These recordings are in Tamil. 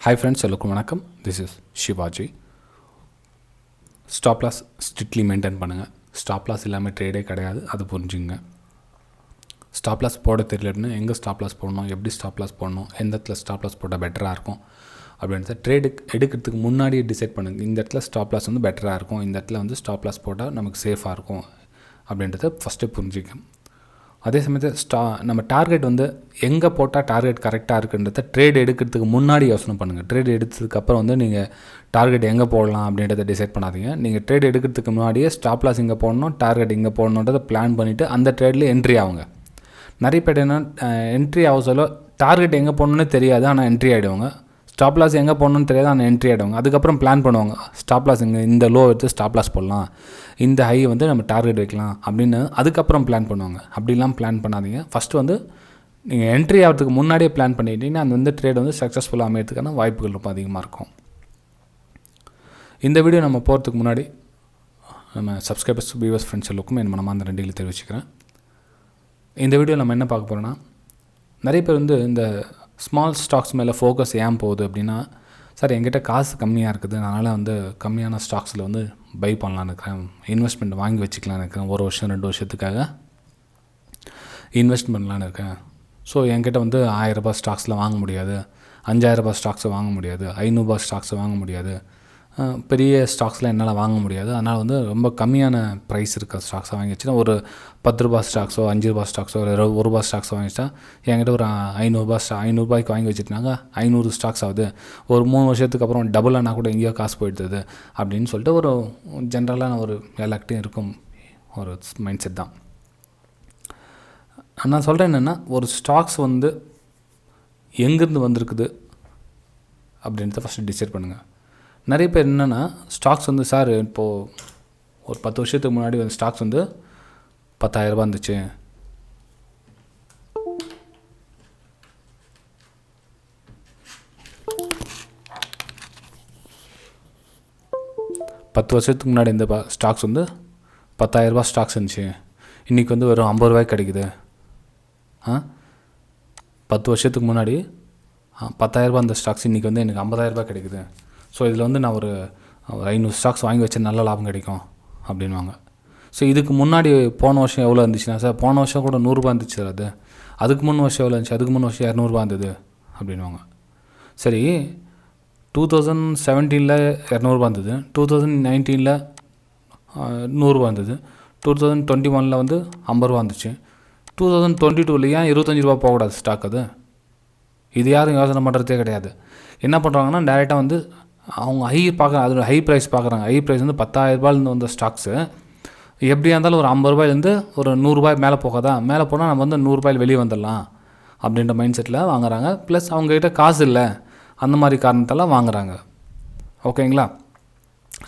Hi friends, welcome vanakkam. This is Shivaji. Stop loss strictly maintain பண்ணுங்கள். ஸ்டாப் லாஸ் இல்லாமல் ட்ரேடே கிடையாது, அது புரிஞ்சுங்க. ஸ்டாப் லாஸ் போட தெரியலன்னு எங்கே ஸ்டாப் லாஸ் போடணும், எப்படி ஸ்டாப் லாஸ் போடணும், எந்த இடத்துல ஸ்டாப் லாஸ் போட்டால் பெட்டராக இருக்கும் அப்படின்றத ட்ரேடு எடுக்கிறதுக்கு முன்னாடியே டிசைட் பண்ணுங்கள். இந்த இடத்துல ஸ்டாப் லாஸ் வந்து பெட்டராக இருக்கும், இந்த இடத்துல வந்து ஸ்டாப் லாஸ் போட்டால் நமக்கு சேஃபாக இருக்கும் அப்படின்றத ஃபஸ்ட்டு புரிஞ்சுக்கணும். அதே சமயத்தில் நம்ம டார்கெட் வந்து எங்கே போட்டால் டார்கெட் கரெக்டாக இருக்குன்றத ட்ரேட் எடுக்கிறதுக்கு முன்னாடி யோசனை பண்ணுங்கள். ட்ரேட் எடுத்ததுக்கப்புறம் வந்து நீங்கள் டார்கெட் எங்கே போடலாம் அப்படின்றத டிசைட் பண்ணாதீங்க. நீங்கள் ட்ரேட் எடுக்கிறதுக்கு முன்னாடியே ஸ்டாப் லாஸ் இங்கே போடணும், டார்கெட் இங்கே போடணுன்றதை பிளான் பண்ணிவிட்டு அந்த ட்ரேடில் என்ட்ரி ஆகுங்க. நிறைய பேர் என்ன என்ட்ரி ஆக சொல்ல டார்கெட் எங்கே போடணுன்னு தெரியாது, ஆனால் என்ட்ரி ஆகிடுவாங்க. ஸ்டாப் லாஸ் எங்கே போடணுன்னு தெரியாது, ஆனால் என்ட்ரி ஆகிடுவாங்க. அதுக்கப்புறம் பிளான் பண்ணுவாங்க, ஸ்டாப் லாஸ் இங்கே இந்த லோ எடுத்து ஸ்டாப் லாஸ் போடலாம், இந்த ஹை வந்து நம்ம டார்கெட் வைக்கலாம் அப்படின்னு அதுக்கப்புறம் பிளான் பண்ணுவாங்க. அப்படிலாம் பிளான் பண்ணாதீங்க. ஃபஸ்ட்டு வந்து நீங்கள் என்ட்ரி ஆகிறதுக்கு முன்னாடியே பிளான் பண்ணிட்டீங்கன்னா அந்த வந்து ட்ரேட் வந்து சக்ஸஸ்ஃபுல்லாக அமையறதுக்கான வாய்ப்புகள் ரொம்ப அதிகமாக இருக்கும். இந்த வீடியோ நம்ம போகிறதுக்கு முன்னாடி நம்ம சப்ஸ்கிரைபர்ஸ், வியூவர்ஸ், ஃப்ரெண்ட்ஸ் எல்லோருக்கும் என் மனமார்ந்த நன்றிகளை தெரிவிச்சுக்கிறேன். இந்த வீடியோ நம்ம என்ன பார்க்க போகிறோன்னா, நிறைய பேர் வந்து இந்த ஸ்மால் ஸ்டாக்ஸ் மேலே ஃபோக்கஸ் ஏன் போகுது அப்படின்னா, சார் என்கிட்ட காசு கம்மியாக இருக்குது, அதனால் வந்து கம்மியான ஸ்டாக்ஸில் வந்து பை பண்ணலான்னு இருக்கிறேன், இன்வெஸ்ட்மெண்ட் வாங்கி வச்சுக்கலான்னு இருக்கிறேன், 1 வருஷம் 2 வருஷத்துக்காக இன்வெஸ்ட் பண்ணலான்னு இருக்கேன். ஸோ என்கிட்ட வந்து 1000 ரூபாய் ஸ்டாக்ஸில் வாங்க முடியாது, 5000 ரூபாய் ஸ்டாக்ஸை வாங்க முடியாது, 500 ரூபாய் ஸ்டாக்ஸை வாங்க முடியாது, பெரிய ஸ்டாக்ஸில் என்னால் வாங்க முடியாது. அதனால் வந்து ரொம்ப கம்மியான ப்ரைஸ் இருக்க ஸ்டாக்ஸை வாங்கி வச்சுன்னா, ஒரு 10 ரூபாய் ஸ்டாக்ஸோ 5 ரூபாய் ஸ்டாக்ஸோ ஒரு 1 ரூபாய் ஸ்டாக்ஸோ வாங்கி வச்சா என்கிட்ட ஒரு 500 ரூபாய்க்கு வாங்கி வச்சுட்டாங்க, 500 ஸ்டாக்ஸ் ஆகுது, ஒரு 3 வருஷத்துக்கு அப்புறம் டபுளானா கூட எங்கேயோ காசு போயிடுது அப்படின்னு சொல்லிட்டு ஒரு ஜென்ரலான ஒரு எல்லாக்கிட்டையும் இருக்கும் ஒரு மைண்ட் செட் தான். நான் சொல்கிறேன் என்னென்னா, ஒரு ஸ்டாக்ஸ் வந்து எங்கேருந்து வந்திருக்குது அப்படின்றத ஃபஸ்ட்டு டிசைட் பண்ணுங்கள். நிறைய பேர் என்னென்னா, ஸ்டாக்ஸ் வந்து சார் இப்போது ஒரு 10 வருஷத்துக்கு முன்னாடி வந்து ஸ்டாக்ஸ் வந்து 10,000 ரூபாய் இருந்துச்சு, பத்து வருஷத்துக்கு முன்னாடி இந்த ஸ்டாக்ஸ் வந்து 10,000 ரூபாய் ஸ்டாக்ஸ் இருந்துச்சு, இன்றைக்கி வந்து வெறும் 50 ரூபாய்க்கு கிடைக்குது. 10 வருஷத்துக்கு முன்னாடி 10,000 ரூபாய் அந்த ஸ்டாக்ஸ் இன்றைக்கி வந்து எனக்கு 50,000 ரூபாய் கிடைக்குது. ஸோ இதில் வந்து நான் ஒரு 500 ஸ்டாக்ஸ் வாங்கி வச்சா நல்ல லாபம் கிடைக்கும் அப்படின்வாங்க. ஸோ இதுக்கு முன்னாடி போன வருஷம் எவ்வளோ இருந்துச்சுன்னா, சார் போன வருஷம் கூட 100 ரூபா இருந்துச்சு சார், அதுக்கு முன் வருஷம் எவ்வளோ இருந்துச்சு, அதுக்கு முன் வருஷம் 200 ரூபா இருந்தது அப்படின்வாங்க. சரி, 2017 200 ரூபா இருந்தது, 2019 100 ரூபா இருந்தது, 2021 வந்து 50 ரூபா இருந்துச்சு, 2022 ஏன் 25 ரூபா போகக்கூடாது ஸ்டாக்? இது யாரும் யோசனை பண்ணுறதே கிடையாது. என்ன பண்ணுறாங்கன்னா, டேரெக்டாக வந்து அவங்க அதோட ஹை ப்ரைஸ் பார்க்குறாங்க. ஹை ப்ரைஸ் வந்து 10,000 ரூபாயிலேருந்து வந்த ஸ்டாக்ஸு எப்படியா இருந்தாலும் ஒரு 50 ரூபாயிலேருந்து ஒரு 100 ரூபாய் மேலே போகாதா, மேலே போனால் நம்ம வந்து 100 ரூபாயில் வெளியே வந்துடலாம் அப்படின்ற மைண்ட் செட்டில் வாங்குறாங்க. ப்ளஸ் அவங்ககிட்ட காசு இல்லை, அந்த மாதிரி காரணத்தெல்லாம் வாங்குறாங்க. ஓகேங்களா?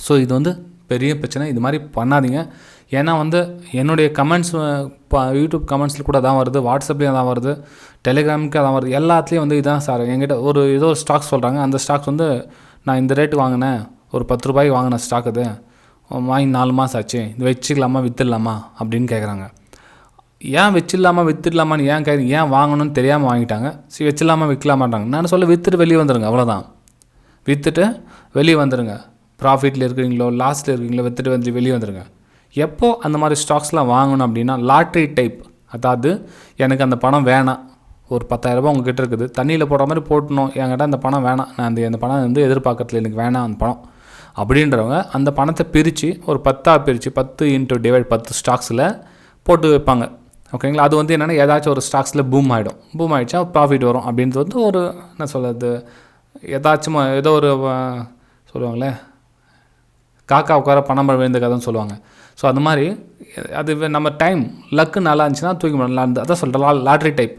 ஸோ இது வந்து பெரிய பிரச்சனை. இது மாதிரி பண்ணாதீங்க. ஏன்னா வந்து என்னுடைய கமெண்ட்ஸ் யூடியூப் கமெண்ட்ஸில் கூட தான் வருது, வாட்ஸ்அப்லேயும் தான் வருது, டெலிகிராமுக்கு தான் வருது, எல்லாத்துலேயும் வந்து இதுதான் சார். என்கிட்ட ஏதோ ஒரு ஸ்டாக்ஸ் சொல்கிறாங்க, அந்த ஸ்டாக்ஸ் வந்து நான் இந்த ரேட்டு வாங்கினேன், ஒரு 10 ரூபாய்க்கு வாங்கின ஸ்டாக், அது வாங்கி 4 மாதம் ஆச்சு, இது வச்சுக்கலாமா விற்றுடலாமா அப்படின்னு கேட்குறாங்க. ஏன் வச்சிடலாமா விற்றுடலாமான்னு ஏன் வாங்கணும்னு தெரியாமல் வாங்கிட்டாங்க. சரி, வச்சிடலாமா விற்கலாமான்றாங்க. நான் சொல்ல விற்றுட்டு வெளியே வந்துடுங்க, அவ்வளோதான். விற்றுட்டு வெளியே வந்துடுங்க. ப்ராஃபிட்டில் இருக்கிறீங்களோ லாஸில் இருக்கிறீங்களோ விற்றுட்டு வந்து வெளியே வந்துடுங்க. எப்போ அந்த மாதிரி ஸ்டாக்ஸ்லாம் வாங்கணும் அப்படின்னா, லாட்ரி டைப். அதாவது எனக்கு அந்த பணம் வேணாம், ஒரு 10,000 ரூபாய் உங்ககிட்ட இருக்குது, தண்ணியில் போடுற மாதிரி போட்டணும், என்கிட்ட அந்த பணம் வேணாம், நான் அந்த பணம் வந்து எதிர்பார்க்கறதுல எனக்கு வேணாம் அந்த பணம் அப்படின்றவங்க அந்த பணத்தை பிரித்து ஒரு 10 பிரித்து 10 ஸ்டாக்ஸில் போட்டு வைப்பாங்க. ஓகேங்களா? அது வந்து என்னென்னா, ஏதாச்சும் ஒரு ஸ்டாக்ஸில் பூம் ஆகிடுச்சா ப்ராஃபிட் வரும் அப்படின்றது வந்து ஒரு என்ன சொல்கிறது, ஏதாச்சும் ஏதோ ஒரு சொல்லுவாங்களே, காக்கா உட்கார பணம் விழுந்த கதைன்னு சொல்லுவாங்க. ஸோ அந்த மாதிரி அது நம்ம டைம் லக்கு நல்லா இருந்துச்சுன்னா தூக்கி பண்ணலாம். அதான் சொல்கிறேன், லாட்ரி டைப்.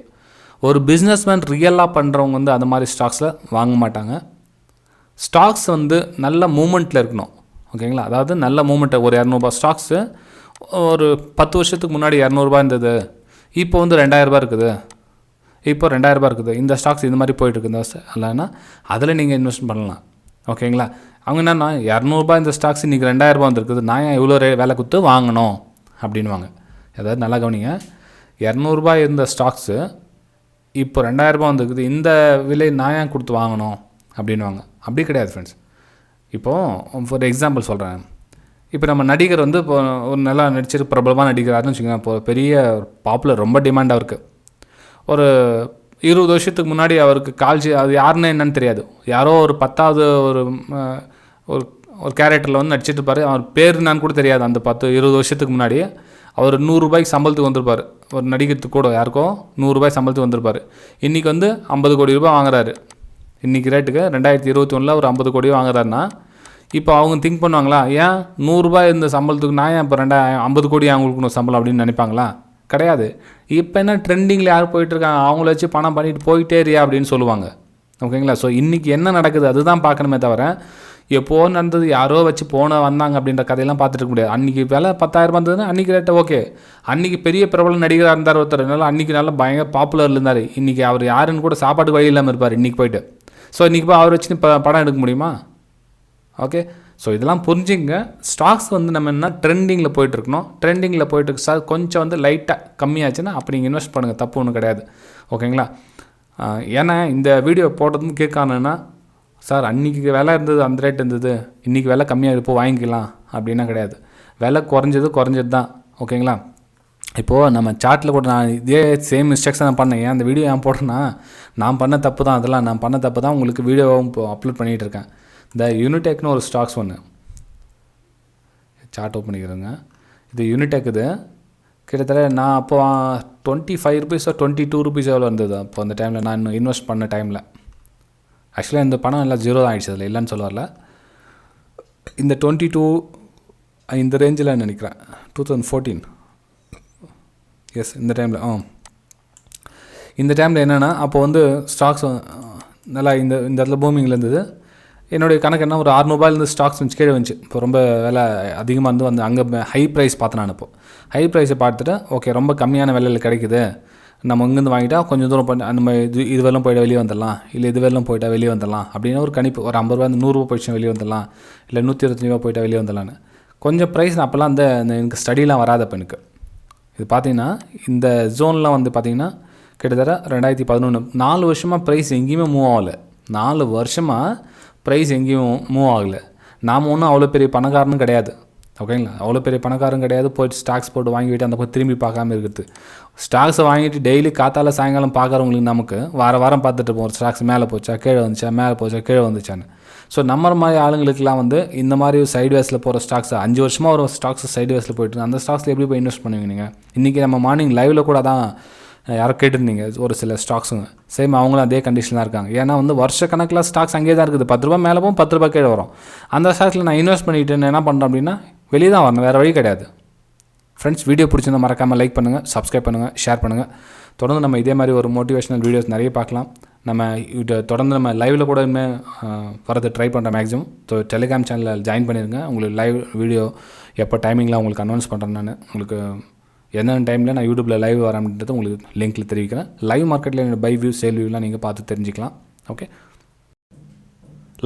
ஒரு பிஸ்னஸ்மேன் ரியலாக பண்ணுறவங்க வந்து அந்த மாதிரி ஸ்டாக்ஸில் வாங்க மாட்டாங்க. ஸ்டாக்ஸ் வந்து நல்ல மூமெண்ட்டில் இருக்கணும். ஓகேங்களா? அதாவது நல்ல மூமெண்ட்டை, ஒரு 200 ரூபாய் ஸ்டாக்ஸு ஒரு 10 வருஷத்துக்கு முன்னாடி 200 ரூபாய் இருந்தது, இப்போ வந்து 2000 ரூபாய் இருக்குது, இப்போ 2000 ரூபாய் இருக்குது, இந்த ஸ்டாக்ஸ் இது மாதிரி போயிட்டுருக்கு இல்லைன்னா அதில் நீங்கள் இன்வெஸ்ட் பண்ணலாம். ஓகேங்களா? அவங்க என்னென்னா, 200 ரூபாய் இந்த ஸ்டாக்ஸ் இன்றைக்கி 2000 ரூபாய் வந்துருக்குது, நான் ஏன் இவ்வளோ வேலை கொடுத்து வாங்கணும் அப்படின்வாங்க. அதாவது நல்லா கவனிங்க, 200 ரூபாய் இருந்த ஸ்டாக்ஸு இப்போ 2000 ரூபாய் வந்துருக்குது, இந்த விலை நான் ஏன் கொடுத்து வாங்கணும் அப்படின்வாங்க. அப்படி கிடையாது ஃப்ரெண்ட்ஸ். இப்போது ஃபார் எக்ஸாம்பிள் சொல்கிறேன். இப்போ நம்ம நடிகர் வந்து இப்போ ஒரு நல்லா நடிச்சிட்டு பிரபலமாக நடிக்கிறாருன்னு வச்சுக்கோங்க. இப்போ பெரிய பாப்புலர் ரொம்ப டிமாண்டாக இருக்குது. ஒரு 20 வருஷத்துக்கு முன்னாடி அவருக்கு அது யாருன்னு என்னன்னு தெரியாது. யாரோ ஒரு 10வது ஒரு ஒரு கேரக்டரில் வந்து நடிச்சிட்டு இருப்பார். அவர் பேர் என்னன்னு கூட தெரியாது. அந்த 20 வருஷத்துக்கு முன்னாடி அவர் 100 ரூபாய்க்கு சம்பளத்துக்கு வந்திருப்பார். ஒரு நடிக்கிறதுக்கு கூட யாருக்கோ 100 ரூபாய் சம்பளத்துக்கு வந்திருப்பார். இன்றைக்கி வந்து 50 கோடி ரூபாய் வாங்குறாரு. இன்றைக்கி ரேட்டுக்கு 2021 ஒரு 50 கோடி வாங்குறாருன்னா இப்போ அவங்க திங்க் பண்ணுவாங்களா, ஏன் 100 ரூபாய் இந்த சம்பளத்துக்கு நான் ஏன் இப்போ 50 கோடி அவங்க கொடுக்கணும் சம்பளம் அப்படின்னு நினைப்பாங்களா? கிடையாது. இப்போ என்ன ட்ரெண்டிங்கில் யார் போயிட்டுருக்காங்க, அவங்கள வச்சு பணம் பண்ணிட்டு போயிட்டே இருயா அப்படின்னு சொல்லுவாங்க. ஓகேங்களா? ஸோ இன்றைக்கி என்ன நடக்குது அதுதான் பார்க்கணுமே தவிர எப்போ நடந்தது யாரோ வச்சு வந்தாங்க அப்படின்ற கதையெல்லாம் பார்த்துட்டு இருக்க முடியாது. அன்றைக்கி விலை 10,000 இருந்ததுன்னா அன்றைக்கி ரேட்டை ஓகே. அன்றைக்கி பெரிய பிரபல நடிகராக இருந்தார் ஒருத்தர், நல்லா அன்றைக்கி நல்லா பயங்கர பாப்புலரில் இருந்தார். இன்றைக்கி அவர் யாருன்னு கூட சாப்பாட்டுக்கு வழி இல்லாமல் இருப்பார் இன்றைக்கி போய்ட்டு. ஸோ இன்றைக்கி போய் அவர் வச்சு இப்போ படம் எடுக்க முடியுமா? ஓகே. ஸோ இதெல்லாம் புரிஞ்சுங்க. ஸ்டாக்ஸ் வந்து நம்ம என்ன ட்ரெண்டிங்கில் போயிட்டுருக்கணும். ட்ரெண்டிங்கில் போயிட்டுருக்கு சார், கொஞ்சம் வந்து லைட்டாக கம்மியாச்சுன்னா அப்போ நீங்கள் இன்வெஸ்ட் பண்ணுங்கள், தப்பு ஒன்றும் கிடையாது. ஓகேங்களா? ஏன்னா இந்த வீடியோ போட்டதும் கேட்கானுன்னா, சார் அன்றைக்கி விலை இருந்தது அந்த ரேட் இருந்தது, இன்றைக்கி விலை கம்மியாக இப்போ வாங்கிக்கலாம் அப்படின்னா கிடையாது. விலை குறைஞ்சது தான். ஓகேங்களா? இப்போது நம்ம சார்ட்டில் கூட நான் இதே சேம் மிஸ்டேக்ஸ் தான் பண்ணேன். ஏன் அந்த வீடியோ ஏன் போட்டேன்னா, நான் பண்ண தப்பு தான் அதெல்லாம். நான் பண்ண தப்பு தான் உங்களுக்கு வீடியோவும் இப்போ அப்லோட் பண்ணிகிட்டு இருக்கேன். இந்த யூனிடெக்னு ஒரு ஸ்டாக்ஸ் ஒன்று சார்ட் ஓப்பன் பண்ணிக்கிறேங்க. இது யூனிடெக். இது கிட்டத்தட்ட நான் அப்போ 25 ருபீஸோ 22 ருபீஸ் எவ்வளோ இருந்தது அப்போ அந்த டைமில் நான் இன்னும் இன்வெஸ்ட் பண்ண டைமில். ஆக்சுவலாக இந்த பணம் எல்லாம் 0 தான் ஆகிடுச்சு, அதில் இல்லைன்னு சொல்ல வரல. இந்த 22 இந்த ரேஞ்சில் நினைக்கிறேன் 2014 எஸ் இந்த டைமில் இந்த டைமில் என்னென்னா அப்போ வந்து ஸ்டாக்ஸ் நல்லா இந்த இடத்துல பூமிங்கில் இருந்தது. என்னுடைய கணக்கு என்ன, ஒரு 600 ரூபாயிலேருந்து ஸ்டாக்ஸ் வந்து கீழே வந்துச்சு. இப்போ ரொம்ப விலை அதிகமாக இருந்து வந்து அங்கே ஹை ப்ரைஸ் பார்த்தேன் நான். இப்போது ஹை ப்ரைஸை பார்த்துட்டு ஓகே ரொம்ப கம்மியான விலையில் கிடைக்குது, நம்ம இங்கேருந்து வாங்கிட்டா கொஞ்சம் தூரம் பண்ணி நம்ம இது வெள்ளம் போய்ட்டு வெளியே வந்துடலாம், இல்லை இது வெள்ளம் போய்ட்டா வெளியே வந்துடலாம் அப்படின்னு ஒரு கணிப்பு. ஒரு 50 ரூபா 100 ரூபா போயிடுச்சு வெளியே வந்துடலாம், இல்லை 125 ரூபா போய்ட்டா வெளியே வந்துடலான்னு கொஞ்சம் ப்ரைஸ். அப்போல்லாம் அந்த எனக்கு ஸ்டடிலாம் வராதப்போ எனக்கு இது பார்த்தீங்கன்னா இந்த ஜோன்லாம் வந்து பார்த்திங்கன்னா கிட்டத்தட்ட 2011 4 வருஷமாக ப்ரைஸ் எங்கேயுமே மூவ் ஆகலை. 4 வருஷமாக ப்ரைஸ் எங்கேயும் மூவ் ஆகலை. நாம் ஒன்றும் அவ்வளோ பெரிய பணக்காரனும் கிடையாது. ஓகேங்களா? அவ்வளோ பெரிய பணக்காரன் கிடையாது. போய்ட்டு ஸ்டாக்ஸ் போட்டு வாங்கிட்டு அந்த போய் திரும்பி பார்க்காம இருக்கிறது. ஸ்டாக்ஸை வாங்கிட்டு டெய்லி காத்தால சாயங்காலம் பார்க்குறவங்களுக்கு நமக்கு வாரம் பார்த்துட்டு இருப்போம். ஒரு ஸ்டாக்ஸ் மேலே போச்சா கீழே வந்துச்சா, மேலே போச்சா கீழே வந்துச்சான்னு. ஸோ நம்ம மாதிரி ஆளுங்களுக்கெல்லாம் வந்து இந்த மாதிரி சைட்வேஸில் போகிற ஸ்டாக்ஸ் 5 வருஷமாக ஒரு ஸ்டாக்ஸ் சைட்வேஸில் போய்ட்டு அந்த ஸ்டாக்ஸில் எப்படி போய் இன்வெஸ்ட் பண்ணுவீங்க நீங்கள்? இன்றைக்கி நம்ம மார்னிங் லைவில் கூட தான் யாரோ கேட்டிருந்தீங்க ஒரு சில ஸ்டாக்ஸுங்க. சேம் அவங்களும் அதே கண்டிஷன் தான் இருக்காங்க. ஏன்னா வந்து வருஷ கணக்கில் ஸ்டாக்ஸ் அங்கேயே தான் இருக்குது. 10 ரூபா மேலே போகும், 10 ரூபா கீழே வரும். அந்த ஸ்டாக்ஸில் நான் இன்வெஸ்ட் பண்ணிவிட்டு என்ன பண்ணுறேன் அப்படின்னா வெளியே தான் வரணும், வேறு வழி கிடையாது. ஃப்ரெண்ட்ஸ், வீடியோ பிடிச்சிருந்தால் மறக்காமல் லைக் பண்ணுங்கள், சப்ஸ்கிரைப் பண்ணுங்கள், ஷேர் பண்ணுங்கள். தொடர்ந்து நம்ம இதே மாதிரி ஒரு மோட்டிவேஷனல் வீடியோஸ் நிறைய பார்க்கலாம். நம்ம தொடர்ந்து நம்ம லைவில் கூட இனிமேல் வரது ட்ரை பண்ணுறேன் மேக்ஸிமம். ஸோ டெலிகிராம் சேனலில் ஜாயின் பண்ணிடுங்க. உங்களுக்கு லைவ் வீடியோ எப்போ டைமிங்கில் உங்களுக்கு அனௌன்ஸ் பண்ணுறேன். நான் உங்களுக்கு என்னென்ன டைமில் நான் யூடியூப்பில் லைவ் வரேன் அப்படின்றது உங்களுக்கு லிங்க்கில் தெரிவிக்கிறேன். லைவ் மார்க்கெட்டில் என்னோடய பை வியூ சேல் வியூலாம் நீங்கள் பார்த்து தெரிஞ்சுக்கலாம். ஓகே,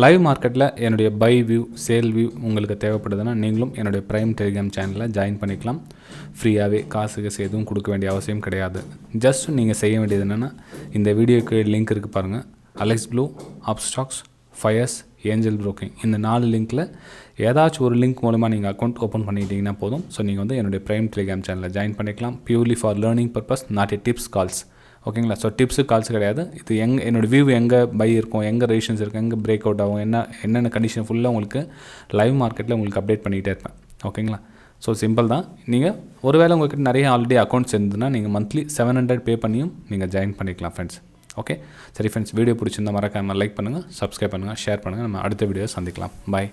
லைவ் மார்க்கெட்டில் என்னுடைய பை வியூ சேல் வியூ உங்களுக்கு தேவைப்படுதுன்னா நீங்களும் என்னுடைய ப்ரைம் டெலிகிராம் சேனலில் ஜாயின் பண்ணிக்கலாம். ஃப்ரீயாகவே காசுக்கு எதுவும் கொடுக்க வேண்டிய அவசியம் கிடையாது. ஜஸ்ட் நீங்கள் செய்ய வேண்டியது என்னென்னா இந்த வீடியோக்கு லிங்க் இருக்குது பாருங்கள். Alex blue, Upstox, fires, angel broking இந்த 4 லிங்க்கில் ஏதாச்சும் ஒரு லிங்க் மூலமாக நீங்கள் அக்கௌண்ட் ஓப்பன் பண்ணிட்டீங்கன்னா போதும். ஸோ நீங்கள் வந்து என்னுடைய ப்ரைம் டெலிகிராம் சேனலில் ஜாயின் பண்ணிக்கலாம். Purely for learning purpose, not a tips calls. ஓகேங்களா? ஸோ டிப்ஸு கால்ஸ் கிடையாது. இது என்னோடய வியூ எங்கே பை இருக்கும், எங்கே ரெசிஷன்ஸ் இருக்கும், எங்கே பிரேக் அவுட் ஆகும், என்னென்ன கண்டிஷன் ஃபுல்லாக உங்களுக்கு லைவ் மார்க்கெட்டில் உங்களுக்கு அப்டேட் பண்ணிகிட்டே இருப்பேன். ஓகேங்களா? ஸோ சிம்பிள் தான். நீங்கள் ஒருவேளை உங்கள்கிட்ட நிறைய ஆல்ரெடி அக்கௌண்ட்ஸ் இருந்ததுன்னா நீங்கள் மந்த்லி 700 பே பண்ணியும் நீங்கள் ஜாயின் பண்ணிக்கலாம் ஃப்ரெண்ட்ஸ். ஓகே, சரி ஃப்ரெண்ட்ஸ், வீடியோ பிடிச்சிருந்தால் மறக்காமல் லைக் பண்ணுங்கள், சப்ஸ்கிரைப் பண்ணுங்கள், ஷேர் பண்ணுங்கள். நம்ம அடுத்த வீடியோ சந்திக்கலாம். பாய்.